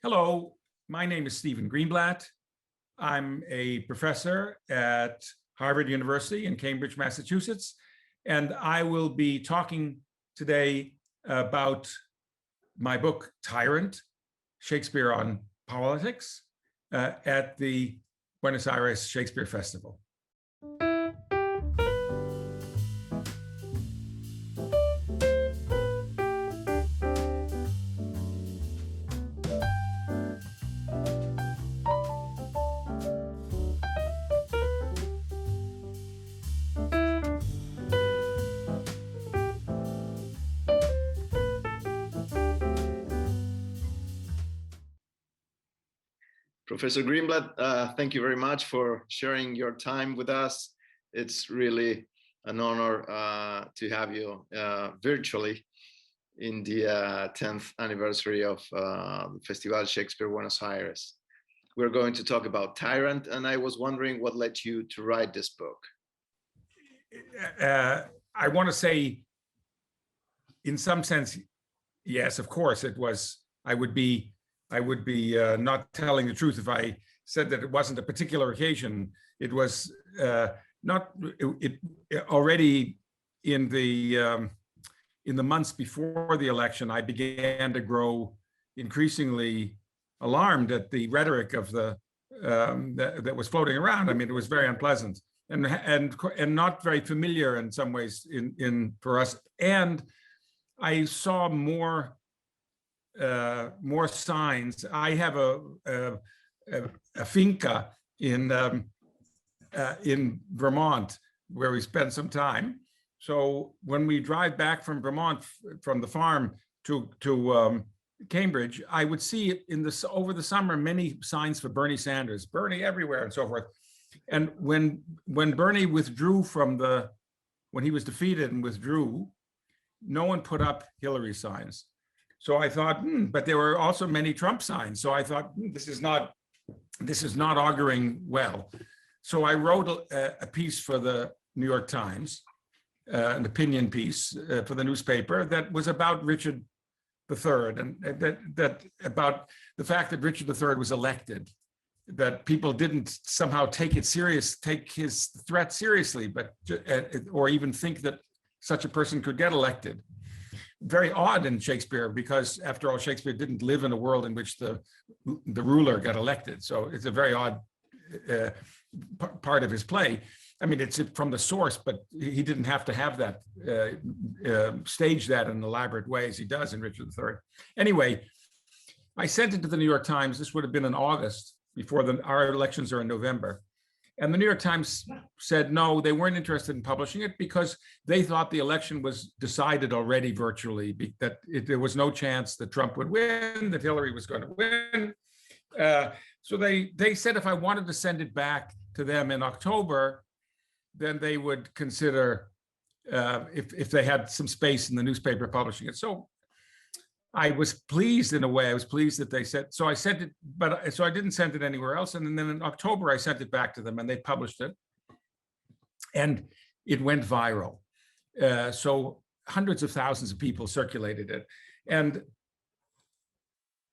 Hello, my name is Stephen Greenblatt. I'm a professor at Harvard University in Cambridge, Massachusetts, and I will be talking today about my book, Tyrant, Shakespeare on Politics, at the Buenos Aires Shakespeare Festival. Professor Greenblatt, thank you very much for sharing your time with us. It's really an honor to have you virtually in the 10th anniversary of the Festival Shakespeare Buenos Aires. We're going to talk about Tyrant, and I was wondering what led you to write this book. I want to say, in some sense, yes, of course, it was. I would be not telling the truth if I said that it wasn't a particular occasion. It was already in the months before the election. I began to grow increasingly alarmed at the rhetoric of the that was floating around. I mean, it was very unpleasant and not very familiar in some ways for us. And I saw more signs. I have a finca in Vermont where we spent some time. So when we drive back from Vermont, from the farm to Cambridge, I would see over the summer many signs for Bernie Sanders, Bernie everywhere, and so forth. And when Bernie withdrew when he was defeated and withdrew, no one put up Hillary signs. So I thought, but there were also many Trump signs. So I thought, this is not auguring well. So I wrote a piece for the New York Times, an opinion piece for the newspaper that was about Richard III, and that about the fact that Richard III was elected, that people didn't somehow take his threat seriously, or even think that such a person could get elected. Very odd in Shakespeare, because after all, Shakespeare didn't live in a world in which the ruler got elected. So it's a very odd part of his play. I mean, it's from the source, but he didn't have to have that stage that in elaborate way as he does in Richard III. Anyway, I sent it to the New York Times. This would have been in August, before our elections are in November. And the New York Times said, no, they weren't interested in publishing it because they thought the election was decided already virtually, that there was no chance that Trump would win, that Hillary was going to win. So they said if I wanted to send it back to them in October, then they would consider if they had some space in the newspaper publishing it. So I was pleased in a way. I was pleased that they said, so I sent it, so I didn't send it anywhere else. And then in October, I sent it back to them and they published it. And it went viral. So hundreds of thousands of people circulated it. And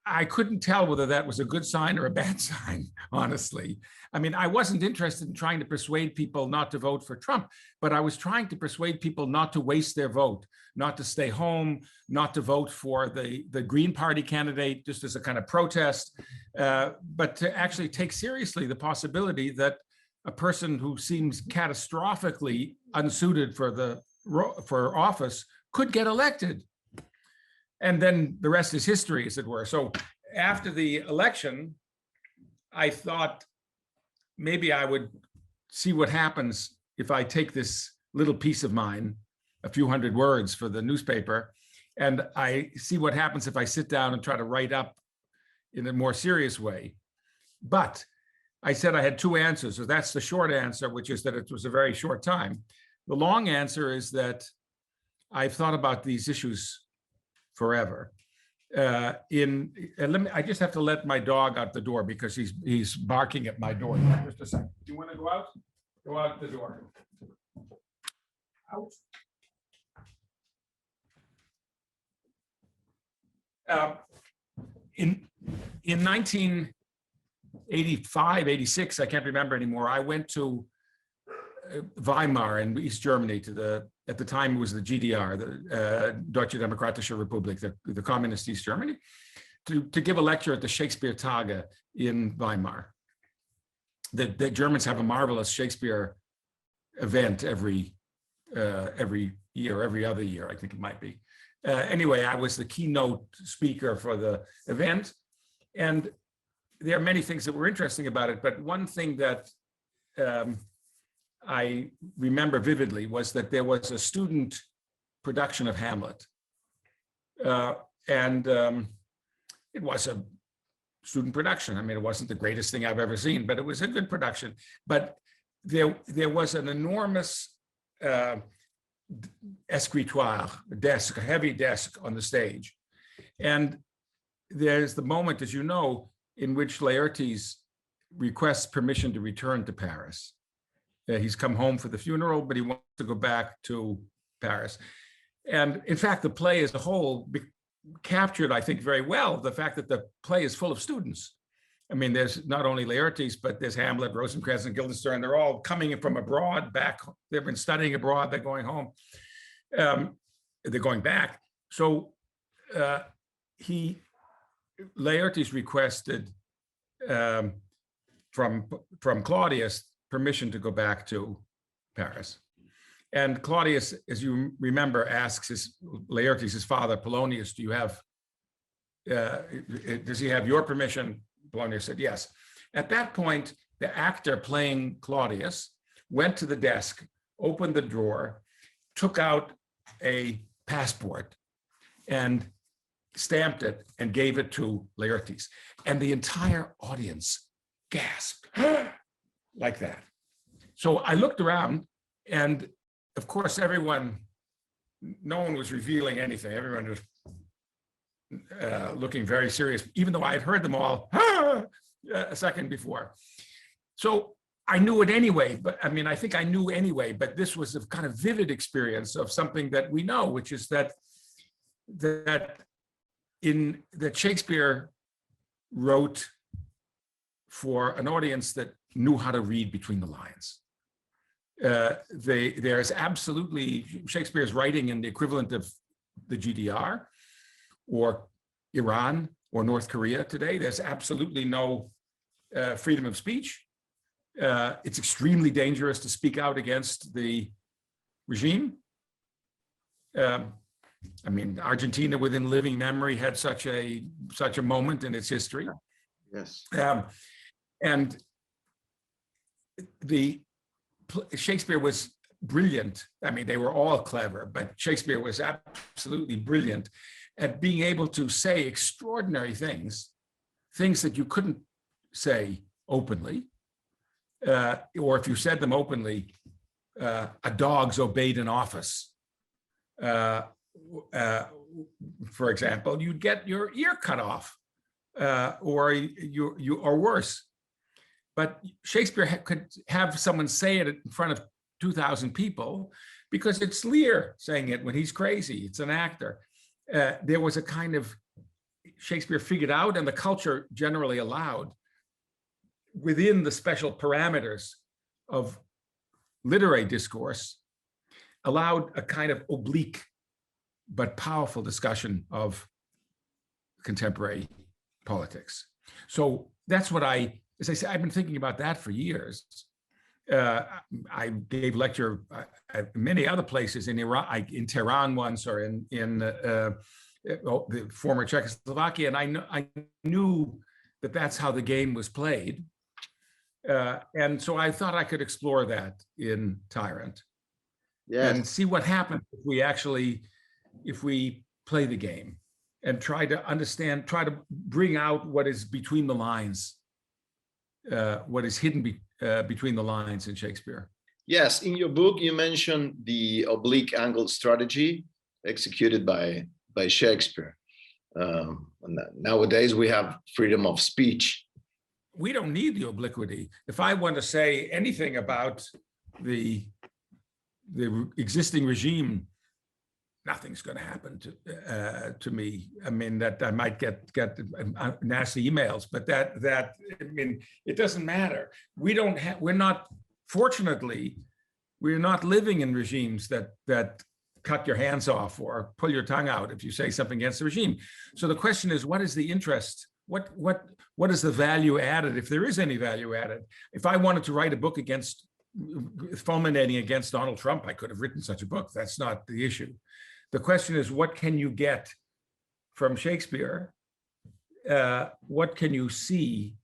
I couldn't tell whether that was a good sign or a bad sign, honestly. I mean, I wasn't interested in trying to persuade people not to vote for Trump, but I was trying to persuade people not to waste their vote, not to stay home, not to vote for the Green Party candidate just as a kind of protest, but to actually take seriously the possibility that a person who seems catastrophically unsuited for office could get elected. And then the rest is history, as it were. So after the election, I thought maybe I would see what happens if I take this little piece of mine, a few hundred words for the newspaper, and I see what happens if I sit down and try to write up in a more serious way. But I said I had two answers. So that's the short answer, which is that it was a very short time. The long answer is that I've thought about these issues forever. I just have to let my dog out the door because he's barking at my door. Just a second. Do you want to go out? Go out the door. Out. in 1985, 86, I can't remember anymore, I went to Weimar in East Germany at the time it was the GDR, the Deutsche Demokratische Republik, the communist East Germany, to give a lecture at the Shakespeare Tage in Weimar. The Germans have a marvelous Shakespeare event every year, every other year, I think it might be. Anyway, I was the keynote speaker for the event, and there are many things that were interesting about it, but one thing that I remember vividly was that there was a student production of Hamlet. It was a student production. I mean, it wasn't the greatest thing I've ever seen, but it was a good production. But there was an enormous escritoire, desk, a heavy desk on the stage. And there's the moment, as you know, in which Laertes requests permission to return to Paris. He's come home for the funeral, but he wants to go back to Paris. And in fact, the play as a whole captured, I think, very well the fact that the play is full of students. I mean, there's not only Laertes, but there's Hamlet, Rosencrantz, and Guildenstern. They're all coming from abroad back. They've been studying abroad. They're going home. They're going back. So Laertes requested from Claudius permission to go back to Paris. And Claudius, as you remember, asks Laertes, his father, Polonius, does he have your permission? Polonius said yes. At that point, the actor playing Claudius went to the desk, opened the drawer, took out a passport and stamped it and gave it to Laertes. And the entire audience gasped like that. So I looked around, and of course, no one was revealing anything. Everyone was looking very serious, even though I had heard them all a second before. So I knew it anyway, but I mean, I think I knew anyway, but this was a kind of vivid experience of something that we know, which is that Shakespeare wrote for an audience that knew how to read between the lines. There's absolutely, Shakespeare's writing in the equivalent of the GDR or Iran or North Korea today. There's absolutely no freedom of speech. It's extremely dangerous to speak out against the regime. I mean, Argentina within living memory had such a moment in its history. Yes. And Shakespeare was brilliant. I mean, they were all clever, but Shakespeare was absolutely brilliant at being able to say extraordinary things that you couldn't say openly, or if you said them openly, a dog's obeyed in office. For example, you'd get your ear cut off, or worse. But Shakespeare could have someone say it in front of 2,000 people because it's Lear saying it when he's crazy. It's an actor. There was a kind of Shakespeare figured out, and the culture generally allowed, within the special parameters of literary discourse, allowed a kind of oblique but powerful discussion of contemporary politics. So that's what as I say, I've been thinking about that for years. I gave lecture at many other places in Iran, in Tehran once, or in the former Czechoslovakia, and I knew that that's how the game was played. And so I thought I could explore that in Tyrant. Yes. And see what happens if we play the game and try to understand, try to bring out what is between the lines, what is hidden between the lines in Shakespeare. Yes, in your book, you mentioned the oblique angle strategy executed by Shakespeare. Nowadays, we have freedom of speech. We don't need the obliquity. If I want to say anything about the existing regime nothing's going to happen to me. I mean, that I might get nasty emails, but that I mean, it doesn't matter. We're not, fortunately, we're not living in regimes that cut your hands off or pull your tongue out if you say something against the regime. So the question is, what is the interest? What is the value added, if there is any value added? If I wanted to write a book fulminating against Donald Trump, I could have written such a book. That's not the issue. The question is, what can you get from Shakespeare? What can you see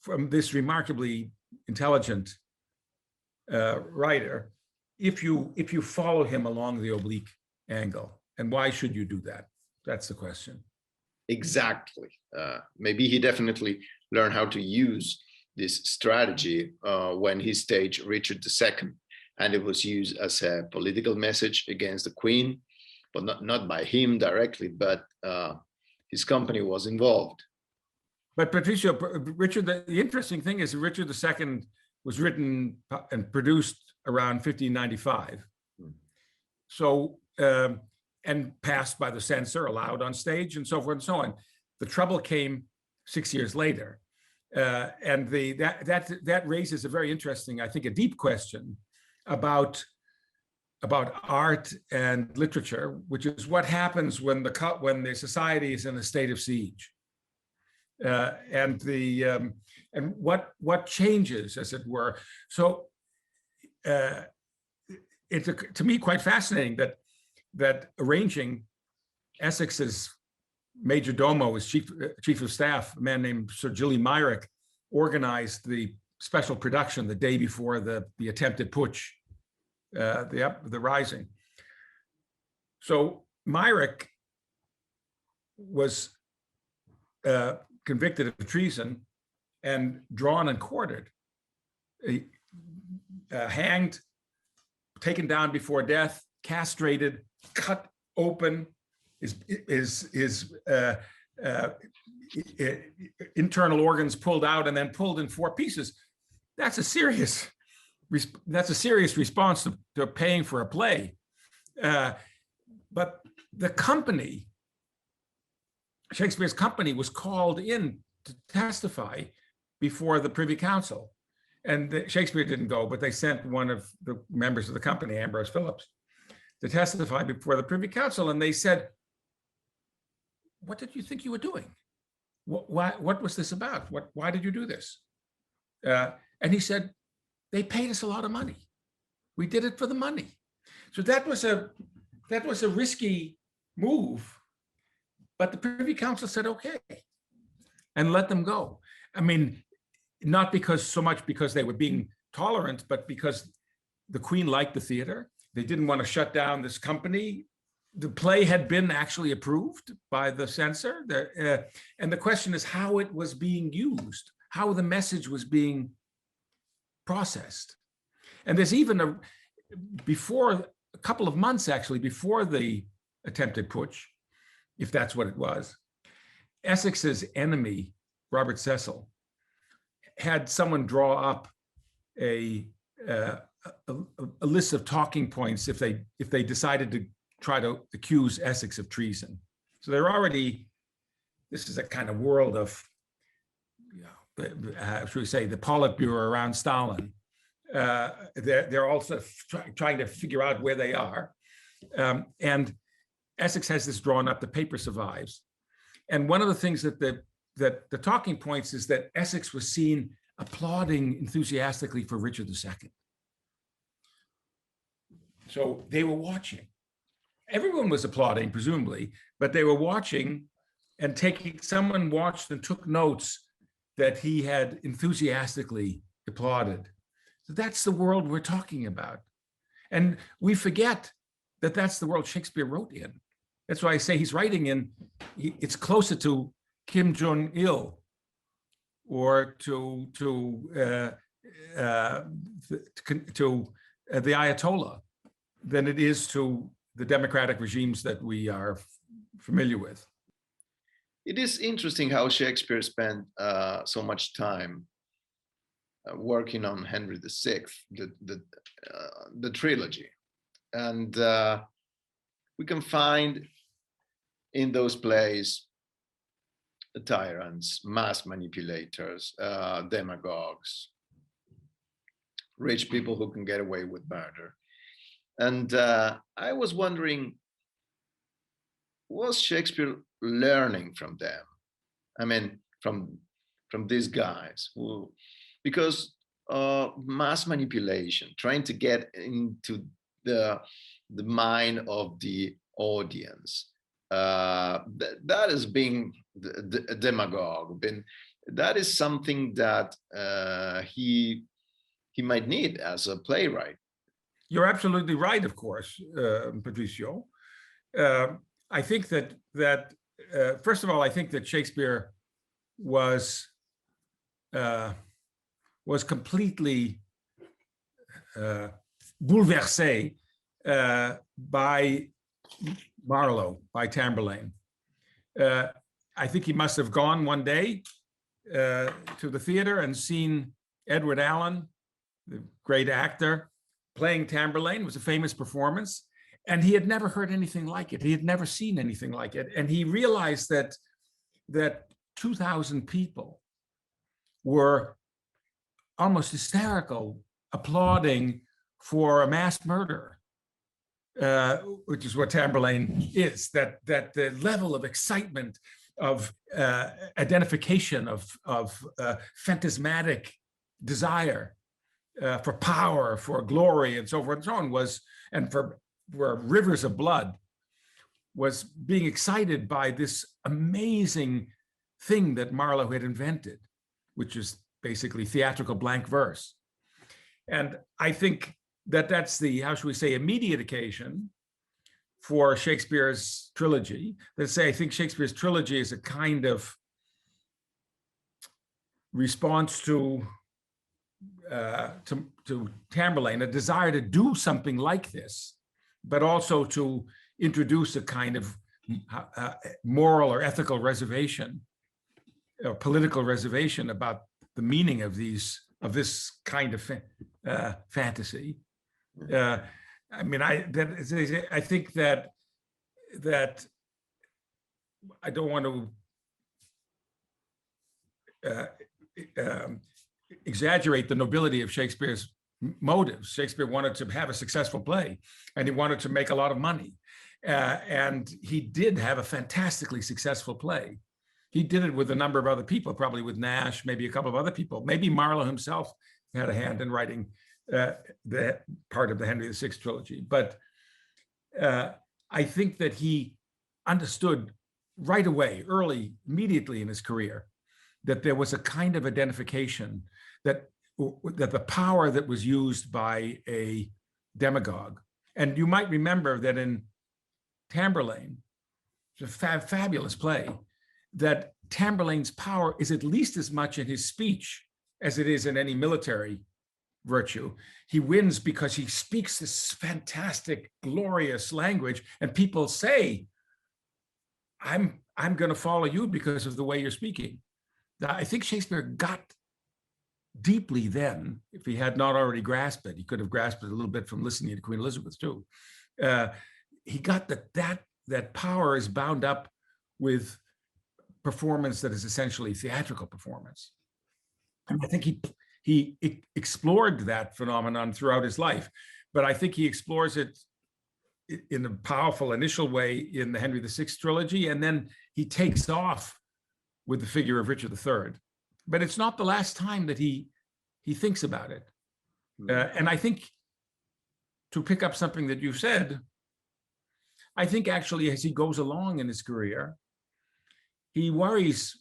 from this remarkably intelligent writer if you follow him along the oblique angle? And why should you do that? That's the question. Exactly. Maybe he definitely learned how to use this strategy when he staged Richard II, and it was used as a political message against the Queen, but not by him directly, but his company was involved. But Patricio, the interesting thing is Richard II was written and produced around 1595. So, and passed by the censor, allowed on stage, and so forth and so on. The trouble came 6 years later. And that raises a very interesting, I think, a deep question about art and literature, which is what happens when the society is in a state of siege, and what changes, as it were. So it's to me quite fascinating that arranging Essex's major domo, his chief of staff, a man named Sir Gilly Myrick, organized the special production the day before the attempted putsch, the rising. So Myrick was convicted of treason and drawn and quartered, hanged, taken down before death, castrated, cut open, his internal organs pulled out and then pulled in 4 pieces. That's a serious response to paying for a play. But the company, Shakespeare's company, was called in to testify before the Privy Council. And Shakespeare didn't go, but they sent one of the members of the company, Ambrose Phillips, to testify before the Privy Council. And they said, "What did you think you were doing? What was this about? Why did you do this?" And he said, "They paid us a lot of money. We did it for the money." So that was a risky move, but the Privy Council said okay, and let them go. I mean, not so much because they were being tolerant, but because the Queen liked the theater. They didn't want to shut down this company. The play had been actually approved by the censor. And the question is how it was being used, how the message was being processed. And there's even a couple of months actually before the attempted putsch, if that's what it was, Essex's enemy, Robert Cecil, had someone draw up a list of talking points if they decided to try to accuse Essex of treason. So they're already, this is a kind of world of, should we say, the Politburo around Stalin. They're also trying to figure out where they are. And Essex has this drawn up, the paper survives. And one of the things that the talking points is that Essex was seen applauding enthusiastically for Richard II. So they were watching. Everyone was applauding, presumably, but they were watching and someone watched and took notes that he had enthusiastically applauded. So that's the world we're talking about. And we forget that that's the world Shakespeare wrote in. That's why I say he's writing it's closer to Kim Jong-il or to the Ayatollah than it is to the democratic regimes that we are familiar with. It is interesting how Shakespeare spent so much time working on Henry VI, the trilogy. And we can find in those plays tyrants, mass manipulators, demagogues, rich people who can get away with murder. And I was wondering, was Shakespeare learning from them? I mean, from these guys who, because mass manipulation, trying to get into the mind of the audience, that is being a demagogue. That is something that he might need as a playwright. You're absolutely right, of course, Patricio. I think that first of all, I think that Shakespeare was completely bouleversé by Marlowe, by Tamburlaine. I think he must have gone one day to the theater and seen Edward Allen, the great actor, playing Tamburlaine. It was a famous performance, and he had never heard anything like it. He had never seen anything like it, and he realized that 2,000 people were almost hysterical, applauding for a mass murder, which is what Tamburlaine is. That the level of excitement, of identification, of phantasmatic desire for power, for glory, and so forth and so on, was, and for rivers of blood, was being excited by this amazing thing that Marlowe had invented, which is basically theatrical blank verse. And I think that that's the, how should we say, immediate occasion for Shakespeare's trilogy. Let's say I think Shakespeare's trilogy is a kind of response to Tamburlaine, a desire to do something like this, but also to introduce a kind of moral or ethical reservation, or political reservation about the meaning of this kind of fantasy. I mean, I think that I don't want to exaggerate the nobility of Shakespeare's motives. Shakespeare wanted to have a successful play, and he wanted to make a lot of money. And he did have a fantastically successful play. He did it with a number of other people, probably with Nash, maybe a couple of other people. Maybe Marlowe himself had a hand in writing the part of the Henry VI trilogy. But I think that he understood right away, immediately in his career, that there was a kind of identification that the power that was used by a demagogue. And you might remember that in Tamburlaine, it's a fabulous play, that Tamburlaine's power is at least as much in his speech as it is in any military virtue. He wins because he speaks this fantastic, glorious language, and people say, I'm going to follow you because of the way you're speaking. Now, I think Shakespeare got deeply then, if he had not already grasped it, he could have grasped it a little bit from listening to Queen Elizabeth too. He got that power is bound up with performance that is essentially theatrical performance. And I think he explored that phenomenon throughout his life, but I think he explores it in a powerful initial way in the Henry VI trilogy, and then he takes off with the figure of Richard III. But it's not the last time that he thinks about it. And I think, to pick up something that you said, I think actually as he goes along in his career, he worries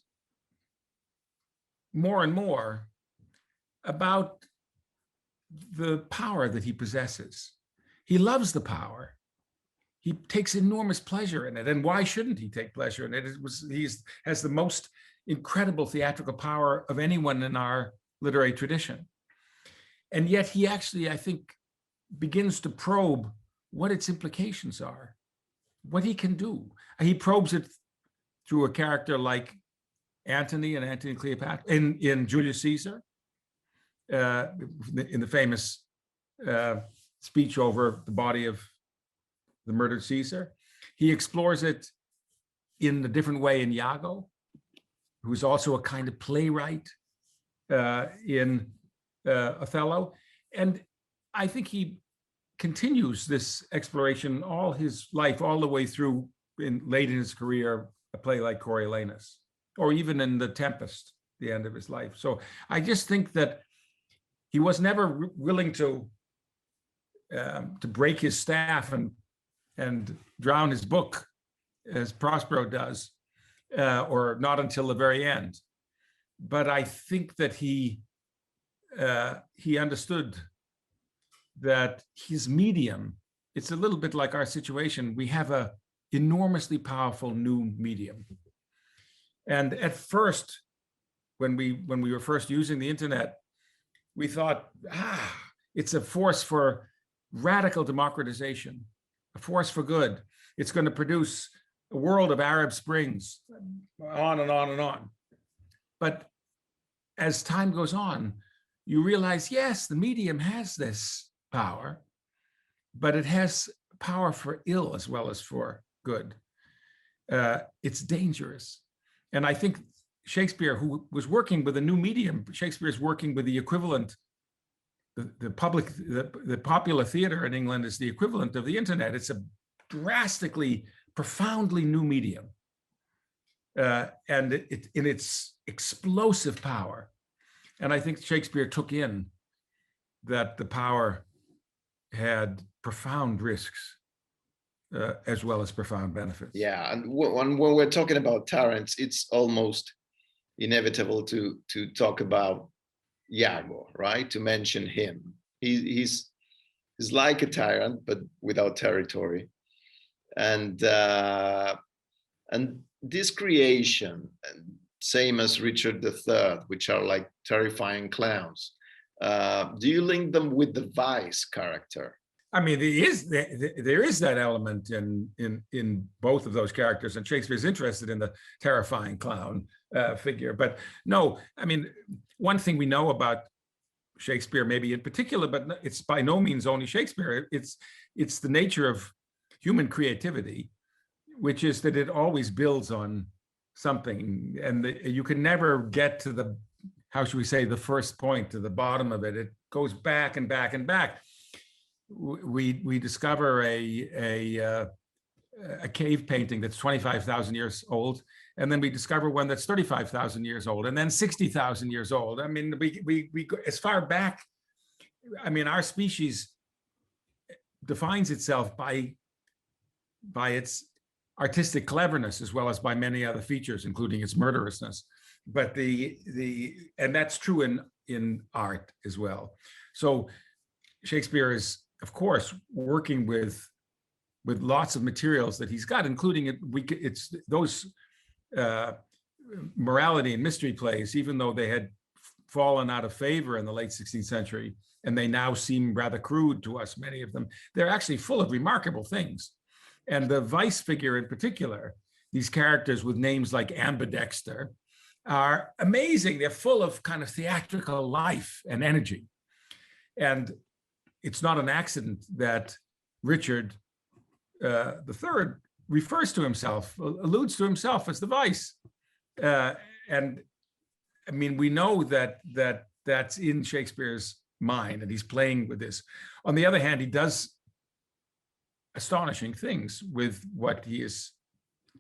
more and more about the power that he possesses. He loves the power. He takes enormous pleasure in it. And why shouldn't he take pleasure in it? He has the most incredible theatrical power of anyone in our literary tradition. And yet he actually, I think, begins to probe what its implications are, what he can do. He probes it through a character like Antony and Antony and Cleopatra, in Julius Caesar, in the famous speech over the body of the murdered Caesar. He explores it in a different way in Iago, who's also a kind of playwright in Othello. And I think he continues this exploration all his life, all the way through late in his career, a play like Coriolanus, or even in The Tempest, the end of his life. So I just think that he was never willing to break his staff and drown his book, as Prospero does, or not until the very end. But I think that he understood that his medium, it's a little bit like our situation. We have a enormously powerful new medium. And at first, when we were first using the internet, we thought, it's a force for radical democratization, a force for good. It's going to produce a world of Arab Springs, on and on and on. But as time goes on, you realize, yes, the medium has this power, but it has power for ill as well as for good. It's dangerous. And I think Shakespeare, who was working with a new medium, Shakespeare's working with the equivalent, the popular theater in England is the equivalent of the internet. It's a drastically, profoundly new medium. And in its explosive power. And I think Shakespeare took in that the power had profound risks as well as profound benefits. Yeah, and when we're talking about tyrants, it's almost inevitable to talk about Iago, right? To mention him. He's like a tyrant, but without territory. And this creation, same as Richard III, which are like terrifying clowns. Do you link them with the vice character? I mean, there is that element in both of those characters, and Shakespeare's interested in the terrifying clown figure. But no, I mean, one thing we know about Shakespeare, maybe in particular, but it's by no means only Shakespeare. It's the nature of human creativity, which is that it always builds on something, and you can never get to the, how should we say, the first point, to the bottom of it. It goes back and back and back. We discover a cave painting that's 25,000 years old, and then we discover one that's 35,000 years old, and then 60,000 years old. I mean, we go as far back. I mean, our species defines itself by its artistic cleverness as well as by many other features, including its murderousness. But and that's true in art as well. So Shakespeare is, of course, working with lots of materials that he's got, including it's those morality and mystery plays, even though they had fallen out of favor in the late 16th century, and they now seem rather crude to us, many of them, they're actually full of remarkable things. And the vice figure in particular, these characters with names like Ambidexter, are amazing. They're full of kind of theatrical life and energy. And it's not an accident that Richard III refers to himself, alludes to himself as the vice. And I mean, we know that's in Shakespeare's mind, and he's playing with this. On the other hand, he does astonishing things with what he is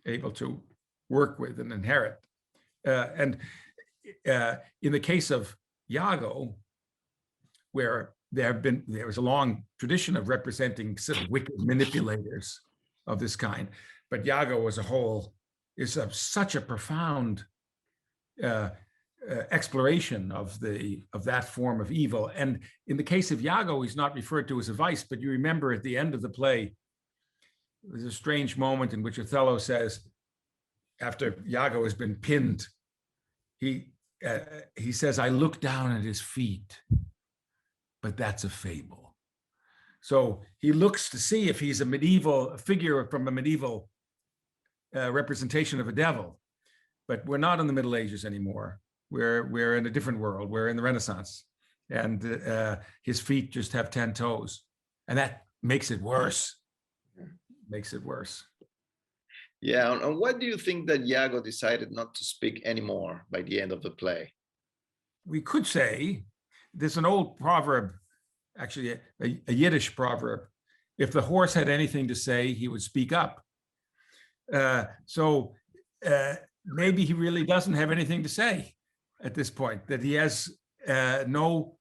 able to work with and inherit. And in the case of Iago, where there was a long tradition of representing sort of wicked manipulators of this kind, but Iago as a whole is such a profound exploration of that form of evil. And in the case of Iago, he's not referred to as a vice, but you remember at the end of the play, there's a strange moment in which Othello says, after Iago has been pinned, he says, "I look down at his feet, but that's a fable." So he looks to see if he's a figure from a medieval representation of a devil. But we're not in the Middle Ages anymore. We're in a different world. We're in the Renaissance, and his feet just have 10 toes, and that makes it worse. Makes it worse. Yeah, and why do you think that Iago decided not to speak anymore by the end of the play? We could say there's an old proverb, actually a Yiddish proverb: if the horse had anything to say, he would speak up. So maybe he really doesn't have anything to say at this point, that he has no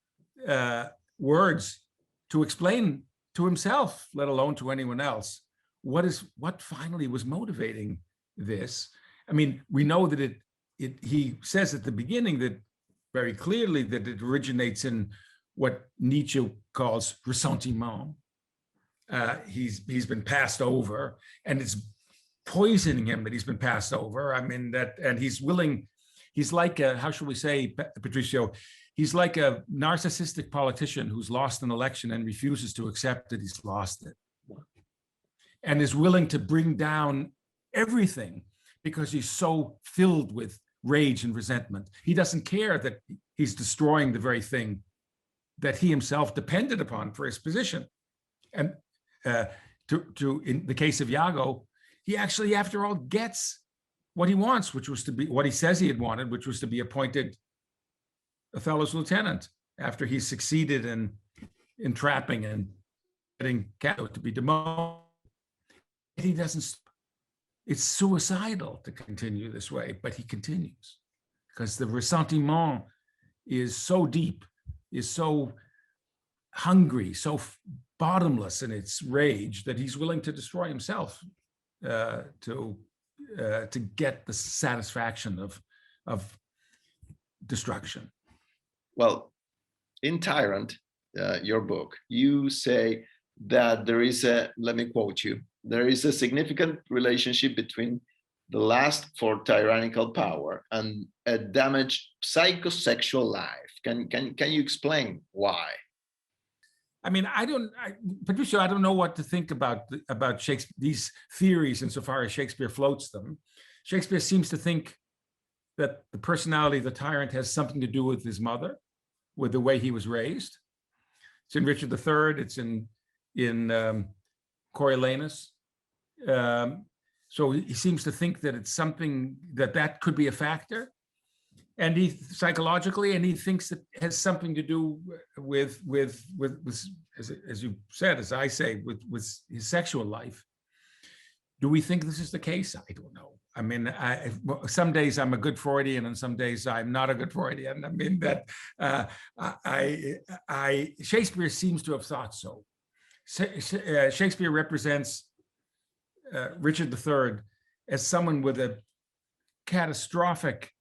words to explain to himself, let alone to anyone else. What finally was motivating this? I mean, we know that he says at the beginning that very clearly that it originates in what Nietzsche calls ressentiment. He's been passed over, and it's poisoning him that he's been passed over. I mean, and he's like a, how shall we say, Patricio, he's like a narcissistic politician who's lost an election and refuses to accept that he's lost it, and is willing to bring down everything because he's so filled with rage and resentment. He doesn't care that he's destroying the very thing that he himself depended upon for his position. And in the case of Iago, he actually, after all, gets what he wants, which was to be what he says he had wanted, which was to be appointed Othello's lieutenant after he succeeded in entrapping and getting Cato to be demoted. He doesn't. It's suicidal to continue this way, but he continues because the ressentiment is so deep, is so hungry, so bottomless in its rage that he's willing to destroy himself to get the satisfaction of destruction. Well, in Tyrant, your book, you say that there is a, let me quote you, there is a significant relationship between the lust for tyrannical power and a damaged psychosexual life. Can you explain why? I mean, Patricio, I don't know what to think about Shakespeare, these theories insofar as Shakespeare floats them. Shakespeare seems to think that the personality of the tyrant has something to do with his mother, with the way he was raised. It's in Richard III. It's in Coriolanus. So he seems to think that it's something that could be a factor, and he psychologically, and he thinks it has something to do with as you said, as I say, with his sexual life. Do we think this is the case? I don't know. I mean, some days I'm a good Freudian, and some days I'm not a good Freudian. I mean that Shakespeare seems to have thought so. Shakespeare represents Richard III as someone with a catastrophic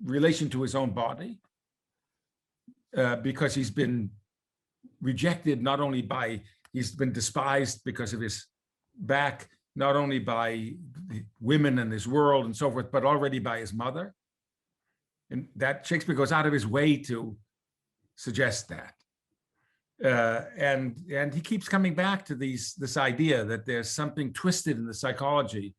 relation to his own body, because he's been rejected, not only by, he's been despised because of his back, not only by the women in his world and so forth, but already by his mother. And that Shakespeare goes out of his way to suggest that. And he keeps coming back to this idea that there's something twisted in the psychology.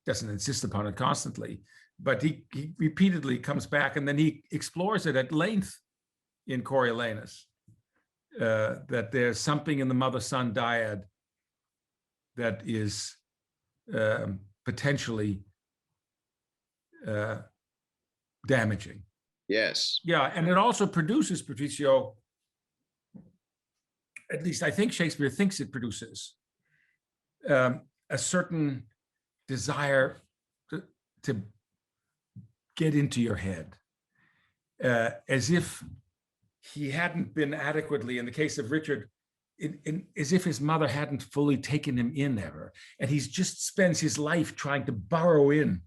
Doesn't insist upon it constantly, but he repeatedly comes back, and then he explores it at length in Coriolanus, that there's something in the mother-son dyad that is potentially damaging. Yes. Yeah, and it also produces, Patricio, at least I think Shakespeare thinks it produces, a certain desire to get into your head, as if he hadn't been adequately, in the case of Richard, as if his mother hadn't fully taken him in ever, and he's just spends his life trying to burrow in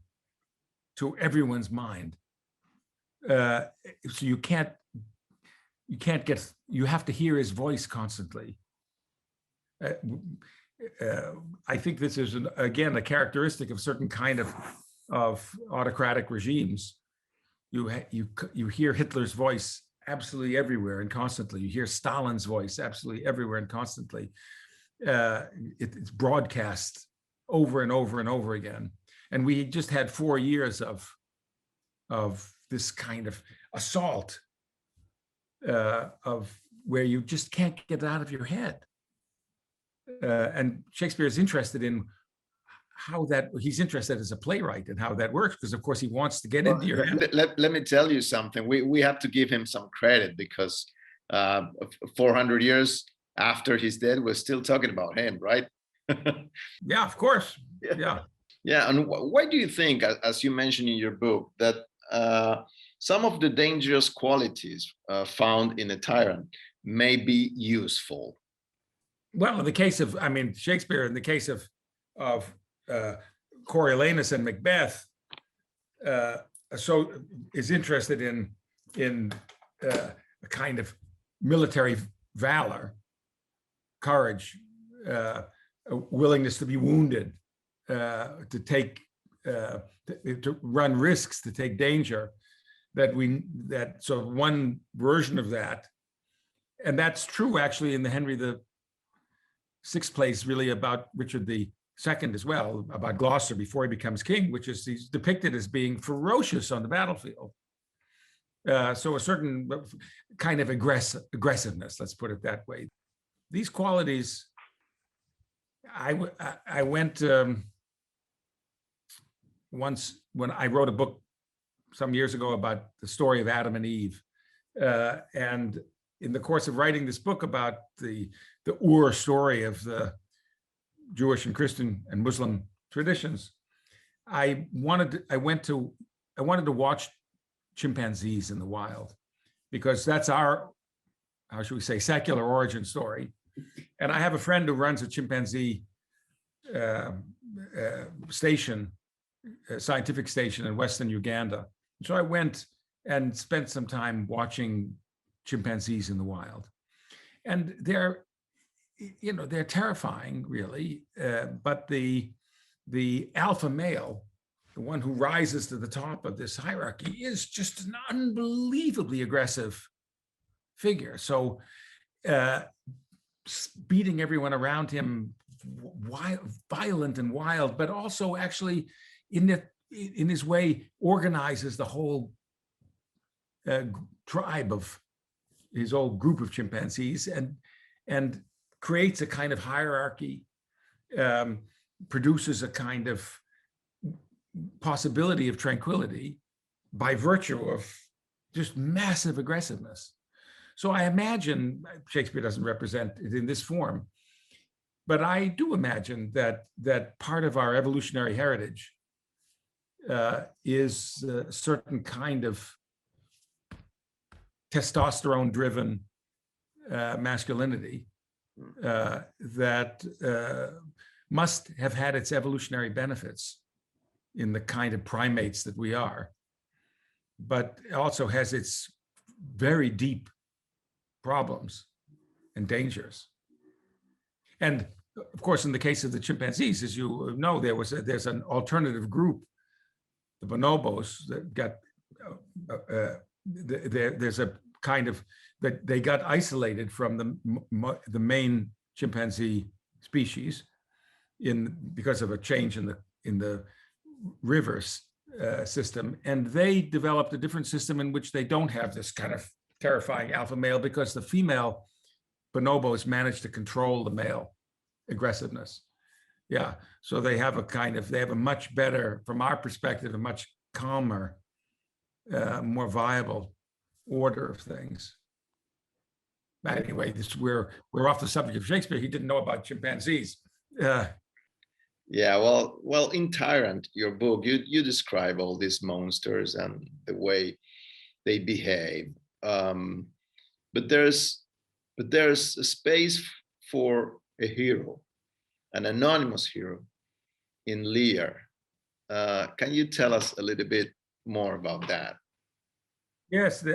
to everyone's mind. So you have to hear his voice constantly. I think this is again a characteristic of certain kind of autocratic regimes. You hear Hitler's voice absolutely everywhere and constantly. You hear Stalin's voice absolutely everywhere and constantly. It's broadcast over and over and over again. And we just had 4 years of this kind of assault, of where you just can't get it out of your head. And Shakespeare is interested in how that he's interested as a playwright and how that works, because of course he wants to get into your head. Let me tell you something. We have to give him some credit because 400 years after he's dead, we're still talking about him, right? Yeah, of course. Yeah. Yeah, and why do you think, as you mentioned in your book, that some of the dangerous qualities found in a tyrant may be useful? Well, in the case of, I mean, Shakespeare, in the case of Coriolanus and Macbeth, so is interested in a kind of military valor, courage, a willingness to be wounded, to take to run risks, to take danger. So one version of that, and that's true actually in the Henry VI plays, really about Richard II as well, about Gloucester before he becomes king, which is he's depicted as being ferocious on the battlefield. So a certain kind of aggressiveness, let's put it that way. These qualities, I went once when I wrote a book some years ago about the story of Adam and Eve. And in the course of writing this book about the Ur story of the Jewish and Christian and Muslim traditions, I wanted to watch chimpanzees in the wild, because that's our, how should we say, secular origin story. And I have a friend who runs a chimpanzee station, a scientific station in Western Uganda. So I went and spent some time watching chimpanzees in the wild. And they're terrifying, really. But the alpha male, the one who rises to the top of this hierarchy, is just an unbelievably aggressive figure. So beating everyone around him, violent and wild, but also actually in his way organizes the whole tribe of his old group of chimpanzees and creates a kind of hierarchy, produces a kind of possibility of tranquility by virtue of just massive aggressiveness. So I imagine, Shakespeare doesn't represent it in this form, but I do imagine that part of our evolutionary heritage is a certain kind of testosterone-driven masculinity that must have had its evolutionary benefits in the kind of primates that we are, but also has its very deep problems and dangers. And of course, in the case of the chimpanzees, as you know, there's an alternative group, the bonobos, that got there's a kind of that they got isolated from the main chimpanzee species because of a change in the rivers system, and they developed a different system in which they don't have this kind of terrifying alpha male, because the female bonobos managed to control the male aggressiveness. Yeah, so they have a much better, from our perspective, a much calmer, more viable order of things. But anyway, we're off the subject of Shakespeare. He didn't know about chimpanzees. Yeah, well, in Tyrant, your book, you describe all these monsters and the way they behave. But there's a space for a hero, an anonymous hero in Lear. Can you tell us a little bit more about that? Yes,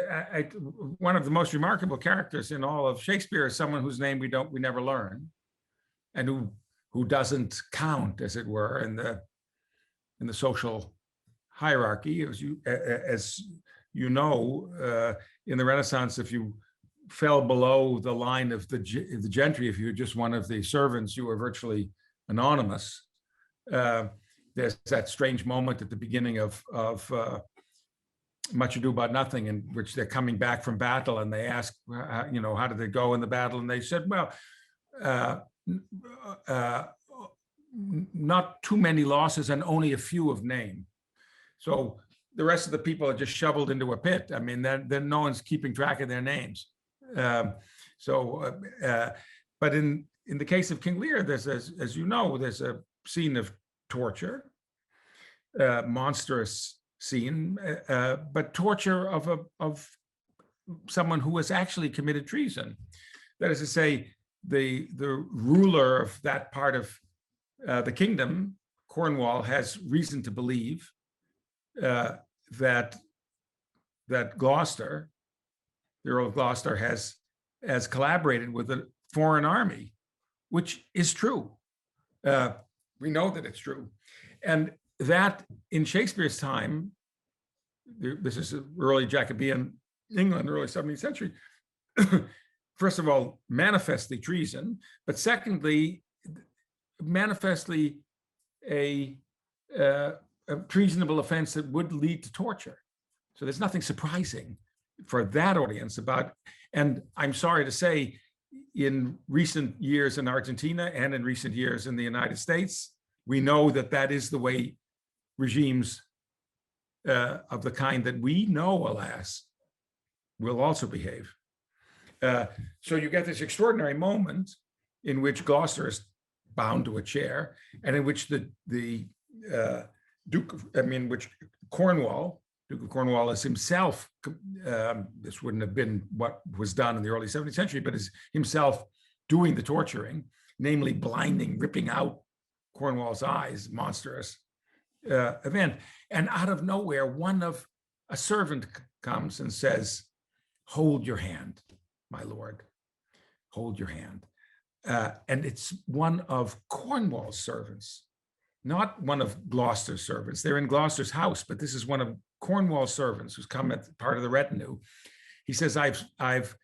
one of the most remarkable characters in all of Shakespeare is someone whose name we never learn, and who doesn't count, as it were, in the social hierarchy. As you know, in the Renaissance, if you fell below the line of the gentry, if you were just one of the servants, you were virtually anonymous. There's that strange moment at the beginning of Much Ado About Nothing, in which they're coming back from battle, and they ask, how did they go in the battle? And they said, well, not too many losses and only a few of name. So the rest of the people are just shoveled into a pit. I mean, then no one's keeping track of their names. But in the case of King Lear, there's, as you know, there's a scene of torture, monstrous scene, but torture of someone who has actually committed treason. That is to say, the ruler of that part of the kingdom, Cornwall, has reason to believe that Gloucester, the Earl of Gloucester, has collaborated with a foreign army, which is true. We know that it's true. And that in Shakespeare's time, this is early Jacobean England, early 17th century, first of all, manifestly treason, but secondly, manifestly a treasonable offense that would lead to torture. So there's nothing surprising for that audience about, and I'm sorry to say, in recent years in Argentina and in recent years in the United States, we know that that is the way regimes of the kind that we know, alas, will also behave. So you get this extraordinary moment in which Gloucester is bound to a chair, and in which which Cornwall, Duke of Cornwall, is himself, this wouldn't have been what was done in the early 17th century, but is himself doing the torturing, namely blinding, ripping out Cornwall's eyes, monstrous event. And out of nowhere, a servant comes and says, "Hold your hand, my lord, hold your hand." And it's one of Cornwall's servants, not one of Gloucester's servants. They're in Gloucester's house, but this is one of Cornwall's servants who's come as part of the retinue. He says, I've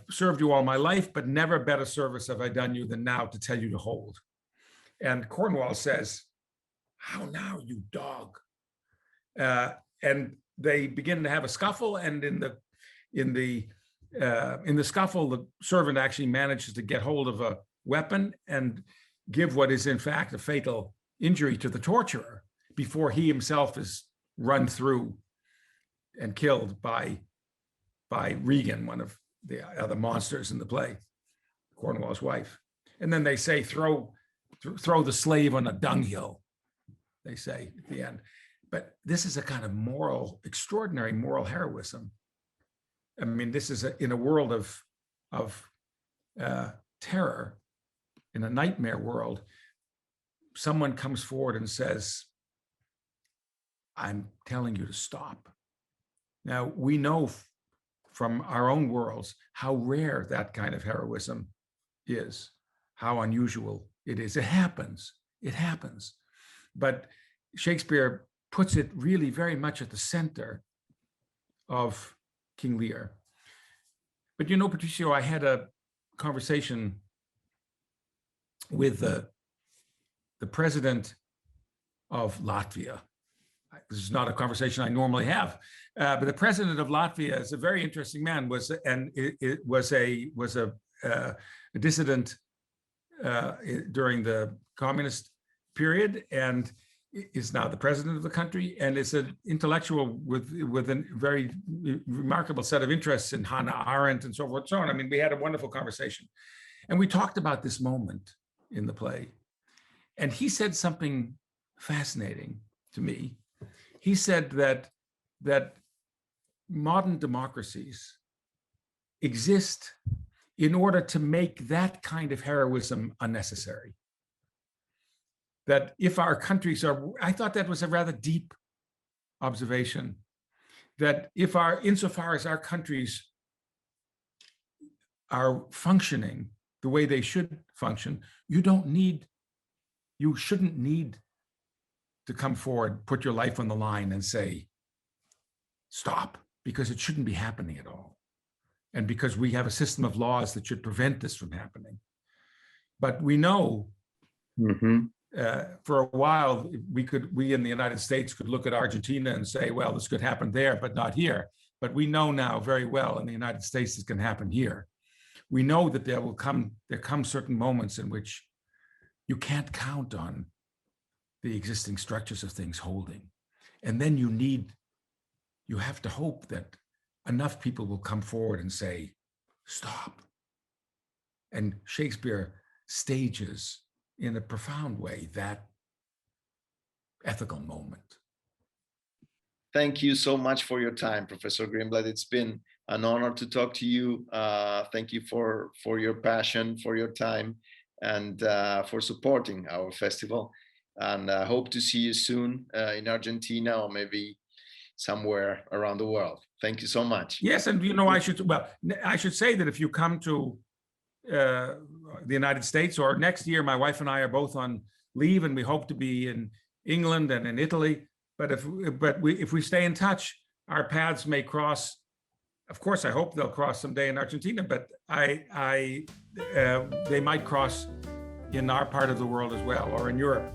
served you all my life, but never better service have I done you than now to tell you to hold. And Cornwall says, "How now, you dog?" And they begin to have a scuffle, and in the scuffle, the servant actually manages to get hold of a weapon and give what is in fact a fatal injury to the torturer before he himself is run through and killed by Regan, one of the other monsters in the play, Cornwall's wife. And then they say, throw the slave on a dunghill, they say at the end. But this is a kind of extraordinary moral heroism. I mean, this is in a world of terror, in a nightmare world. Someone comes forward and says, "I'm telling you to stop." Now, we know from our own worlds how rare that kind of heroism is, how unusual it is. It happens. But Shakespeare puts it really very much at the center of King Lear. But you know, Patricio, I had a conversation with the president of Latvia. This is not a conversation I normally have, but the president of Latvia is a very interesting man. Was a dissident during the communist period, and is now the president of the country, and is an intellectual with a very remarkable set of interests in Hannah Arendt and so forth and so on. I mean, we had a wonderful conversation, and we talked about this moment in the play. And he said something fascinating to me. He said that modern democracies exist in order to make that kind of heroism unnecessary. That if our countries are, I thought that was a rather deep observation, that insofar as our countries are functioning the way they should function, you shouldn't need to come forward, put your life on the line and say, stop, because it shouldn't be happening at all. And because we have a system of laws that should prevent this from happening. But we know for a while, we in the United States could look at Argentina and say, well, this could happen there, but not here. But we know now very well in the United States, this can happen here. We know that there come certain moments in which you can't count on the existing structures of things holding. And then you have to hope that enough people will come forward and say, stop. And Shakespeare stages in a profound way that ethical moment. Thank you so much for your time, Professor Greenblatt. It's been an honor to talk to you. Thank you for your passion, for your time, and for supporting our festival. And I hope to see you soon in Argentina or maybe somewhere around the world. Thank you so much. Yes, and I should say that if you come to the United States, or next year, my wife and I are both on leave, and we hope to be in England and in Italy. But if we stay in touch, our paths may cross. Of course, I hope they'll cross someday in Argentina, but they might cross in our part of the world as well, or in Europe.